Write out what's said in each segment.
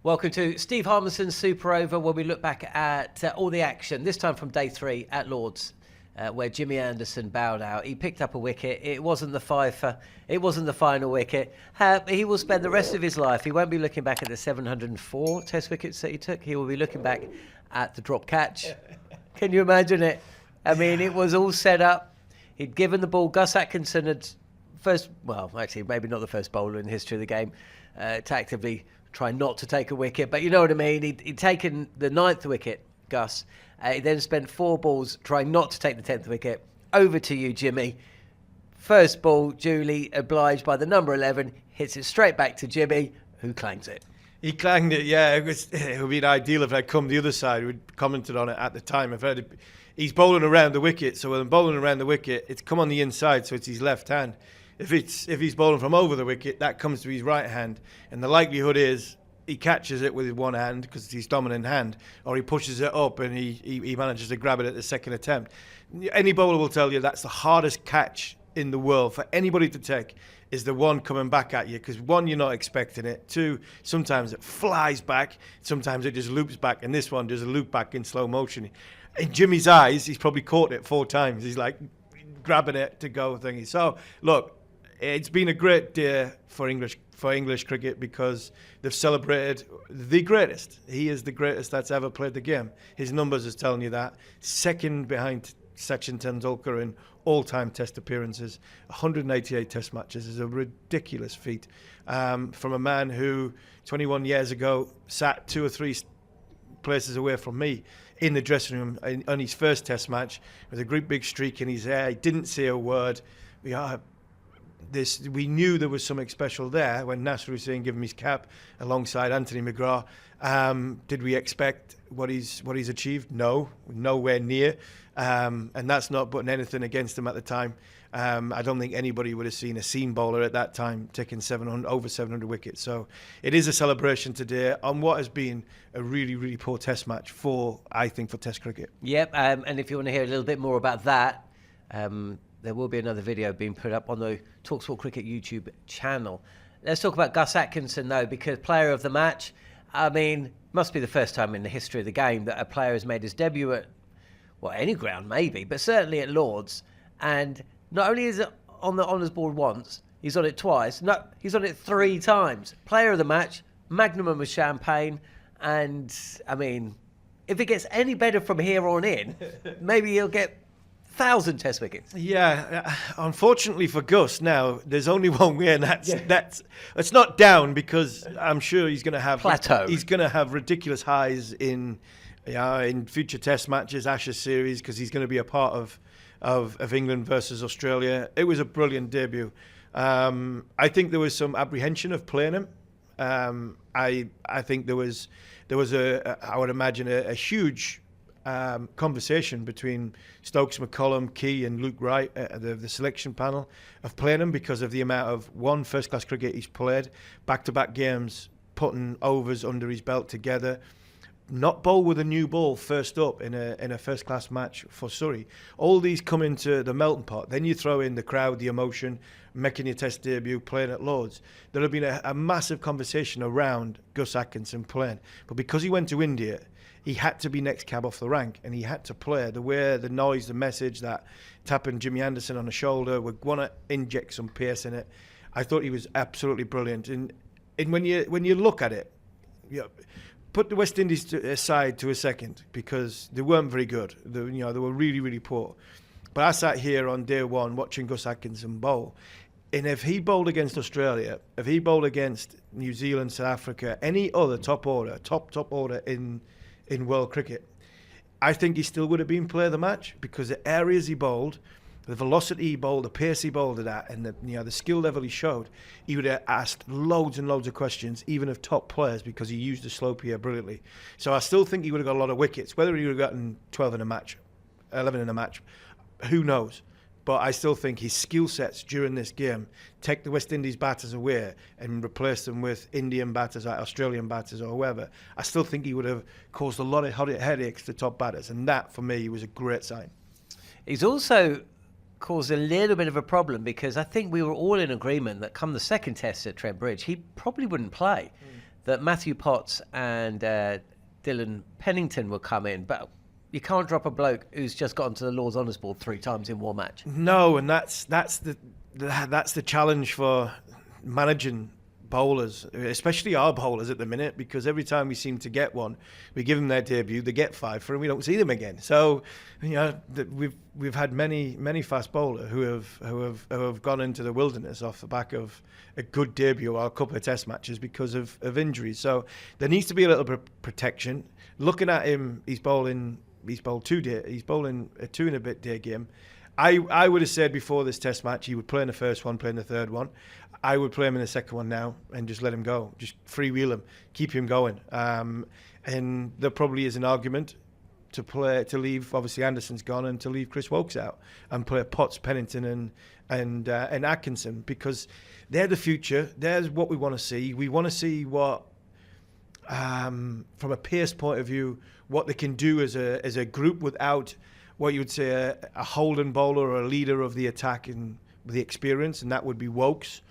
Welcome to Steve Harmison's Super Over, where we look back at all the action, this time from day 3 at Lord's, where Jimmy Anderson bowed out. He picked up a wicket. It wasn't the fifer. It wasn't the final wicket. He will spend the rest of his life. He won't be looking back at the 704 test wickets that he took. He will be looking back at the drop catch. Can you imagine it? I mean, it was all set up. He'd given the ball. Gus Atkinson had actually, maybe not the first bowler in the history of the game, to actively try not to take a wicket, but you know what I mean. He'd taken the 9th wicket, Gus. He then spent 4 balls trying not to take the 10th wicket. Over to you, Jimmy. First ball, Julie, obliged by the number 11, hits it straight back to Jimmy, who clangs it. He clanged it, yeah. It would be ideal if I'd come the other side. We'd commented on it at the time. He's bowling around the wicket, so when I'm bowling around the wicket, it's come on the inside, so it's his left hand. If he's bowling from over the wicket, that comes to his right hand, and the likelihood is he catches it with his one hand because it's his dominant hand, or he pushes it up and he manages to grab it at the second attempt. Any bowler will tell you that's the hardest catch in the world for anybody to take, is the one coming back at you, because 1, you're not expecting it. 2, sometimes it flies back, sometimes it just loops back, and this one does a loop back in slow motion. In Jimmy's eyes, he's probably caught it 4 times. He's like grabbing it to go thingy. So look, it's been a great day for English cricket, because they've celebrated the greatest. He is the greatest that's ever played the game. His numbers is telling you that. Second behind Sachin Tendulkar in all-time test appearances. 188 test matches is a ridiculous feat from a man who 21 years ago sat 2 or 3 places away from me in the dressing room on his first test match with a great big streak in his hair. He didn't say a word. We knew there was something special there when Nasser Hussain gave him his cap alongside Anthony McGrath. Did we expect what he's achieved? No, nowhere near. And that's not putting anything against him at the time. I don't think anybody would have seen a seam bowler at that time taking over 700 wickets. So it is a celebration today on what has been a really, really poor test match for test cricket. Yep, and if you want to hear a little bit more about that, there will be another video being put up on the talkSPORT Cricket YouTube channel. Let's talk about Gus Atkinson, though, because player of the match. I mean, must be the first time in the history of the game that a player has made his debut at, well, any ground maybe, but certainly at Lord's. And not only is it on the honours board once, he's on it twice. No, he's on it 3 times. Player of the match, magnum of champagne. And, I mean, if it gets any better from here on in, maybe he'll get 1,000 test wickets. Yeah, unfortunately for Gus, now there's only one way, and that's it's not down, because I'm sure he's going to have plateau. He's going to have ridiculous highs in future test matches, Ashes series, because he's going to be a part of England versus Australia. It was a brilliant debut. I think there was some apprehension of playing him. I think there was I would imagine a huge conversation between Stokes, McCullum, Key and Luke Wright, the selection panel, of playing him because of the amount of first-class cricket he's played, back-to-back games, putting overs under his belt together, not bowl with a new ball first up in a first-class match for Surrey. All these come into the melting pot. Then you throw in the crowd, the emotion, making your test debut, playing at Lord's. There have been a massive conversation around Gus Atkinson playing. But because he went to India, he had to be next cab off the rank, and he had to play the way, the noise, the message that tapping Jimmy Anderson on the shoulder, we're going to inject some pace in it. I thought he was absolutely brilliant. And when you look at it, put the West Indies aside to a second, because they weren't very good. They were really, really poor. But I sat here on day 1 watching Gus Atkinson bowl. And if he bowled against Australia, if he bowled against New Zealand, South Africa, any other top order in world cricket, I think he still would have been player of the match, because the areas he bowled, the velocity he bowled, the pace he bowled it at, and the skill level he showed, he would have asked loads and loads of questions, even of top players, because he used the slope here brilliantly. So I still think he would have got a lot of wickets. Whether he would have gotten 12 in a match, 11 in a match, who knows? But I still think his skill sets during this game take the West Indies batters away and replace them with Indian batters, like Australian batters or whoever. I still think he would have caused a lot of headaches to top batters, and that, for me, was a great sign. He's also caused a little bit of a problem, because I think we were all in agreement that come the second test at Trent Bridge, he probably wouldn't play. that Matthew Potts and Dylan Pennington will come in, but you can't drop a bloke who's just got onto the Lord's Honours Board 3 times in one match. No, and that's the challenge for managing bowlers, especially our bowlers at the minute, because every time we seem to get one, we give them their debut, they get 5 for, and we don't see them again. So, we've had many fast bowlers who have gone into the wilderness off the back of a good debut or a couple of test matches because of injuries. So there needs to be a little bit of protection. Looking at him, he's bowling a 2 and a bit day game. I would have said before this test match he would play in the first one, play in the third one. I would play him in the second one now and just let him go. Just freewheel him, keep him going. And there probably is an argument to leave, obviously Anderson's gone, and to leave Chris Woakes out and play Potts, Pennington and Atkinson, because they're the future. They're what we want to see. We want to see what, from a pace point of view, what they can do as a group without what you would say a holding bowler or a leader of the attack and with the experience, and that would be Woakes.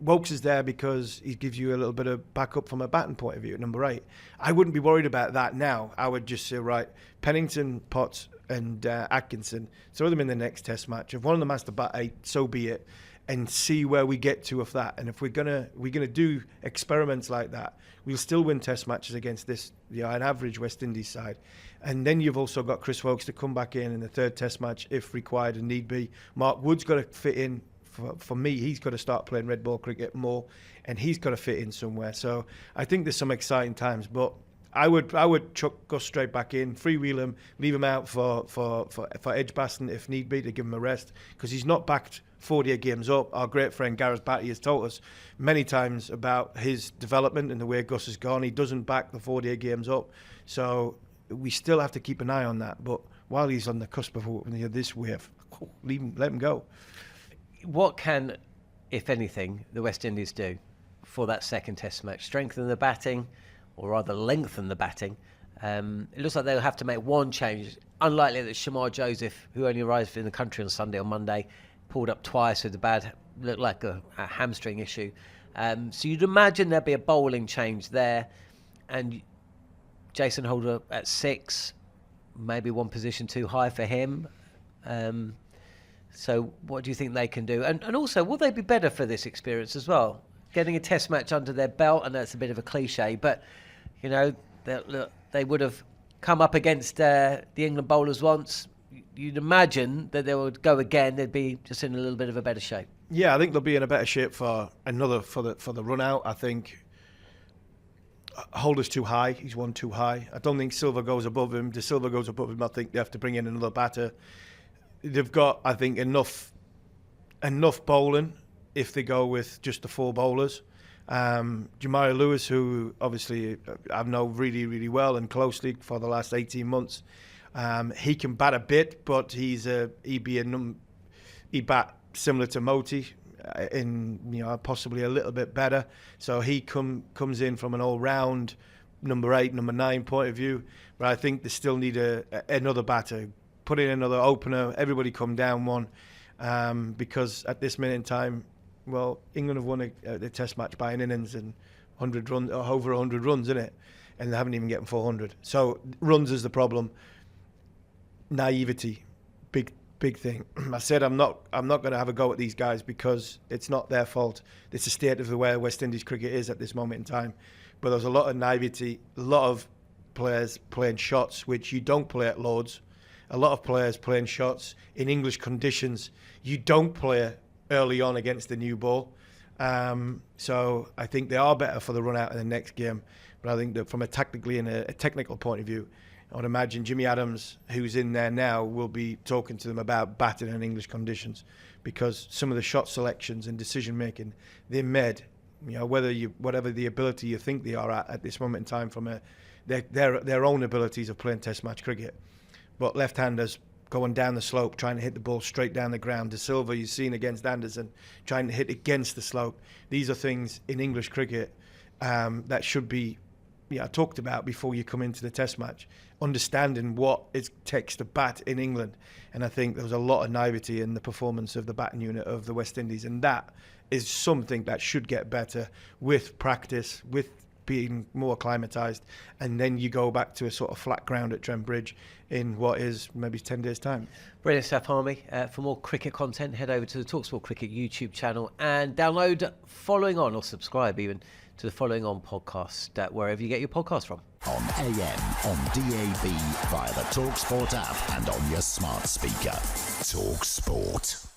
Woakes is there because he gives you a little bit of backup from a batting point of view at number 8. I wouldn't be worried about that now. I would just say, right, Pennington, Potts and Atkinson, throw them in the next test match. If one of them has to bat 8, so be it, and see where we get to of that. And if we're gonna do experiments like that, we'll still win test matches against this, an average West Indies side. And then you've also got Chris Woakes to come back in the third test match if required and need be. Mark Wood's got to fit in. For me, he's got to start playing red ball cricket more, and he's got to fit in somewhere. So I think there's some exciting times, but I would go straight back in, freewheel him, leave him out for Edgbaston if need be, to give him a rest, because he's not backed 48 games up. Our great friend Gareth Batty has told us many times about his development and the way Gus has gone. He doesn't back the 48 games up, so we still have to keep an eye on that. But while he's on the cusp of this wave, let him go. What can, if anything, the West Indies do for that second test match? Strengthen the batting, or rather lengthen the batting? It looks like they'll have to make one change. Unlikely that Shamar Joseph, who only arrived in the country on Sunday on Monday, pulled up twice with looked like a hamstring issue. So you'd imagine there'd be a bowling change there, and Jason Holder at 6, maybe one position too high for him. So what do you think they can do? And also, will they be better for this experience as well? Getting a test match under their belt, and that's a bit of a cliche, but, they would have come up against the England bowlers once. You'd imagine that they would go again. They'd be just in a little bit of a better shape. Yeah, I think they'll be in a better shape for the run out. I think Holder's too high. He's one too high. I don't think Silva goes above him. De Silva goes above him. I think they have to bring in another batter. They've got, I think, enough bowling if they go with just the 4 bowlers. Jamari Lewis, who obviously I've known really, really well and closely for the last 18 months, he can bat a bit, but he'd bat similar to Moti, possibly a little bit better. So he comes in from an all-round number 8, number 9 point of view. But I think they still need another batter. Put in another opener, everybody come down one, because at this minute in time, well, England have won a test match by an innings and 100 runs, or over 100 runs, isn't it? And they haven't even gotten 400. So runs is the problem. Naivety, big thing. I said I'm not going to have a go at these guys because it's not their fault. It's the state of the way West Indies cricket is at this moment in time. But there's a lot of naivety, a lot of players playing shots which you don't play at Lords. A lot of players playing shots in English conditions you don't play early on against the new ball. So I think they are better for the run out in the next game. But I think that from a technical point of view, I would imagine Jimmy Adams, who's in there now, will be talking to them about batting in English conditions, because some of the shot selections and decision making they made, whatever the ability you think they are at this moment in time from their own abilities of playing Test match cricket. But left-handers going down the slope, trying to hit the ball straight down the ground. De Silva, you've seen against Anderson, trying to hit against the slope. These are things in English cricket that should be, I talked about before you come into the Test match, understanding what it takes to bat in England. And I think there was a lot of naivety in the performance of the batting unit of the West Indies, and that is something that should get better with practice, with being more acclimatised, and then you go back to a sort of flat ground at Trent Bridge in what is maybe 10 days' time. Brilliant stuff, Harmy. For more cricket content, head over to the talkSPORT Cricket YouTube channel and download Following On, or subscribe even to the Following On podcast wherever you get your podcast from. On AM, on DAB, via the talkSPORT app and on your smart speaker. talkSPORT.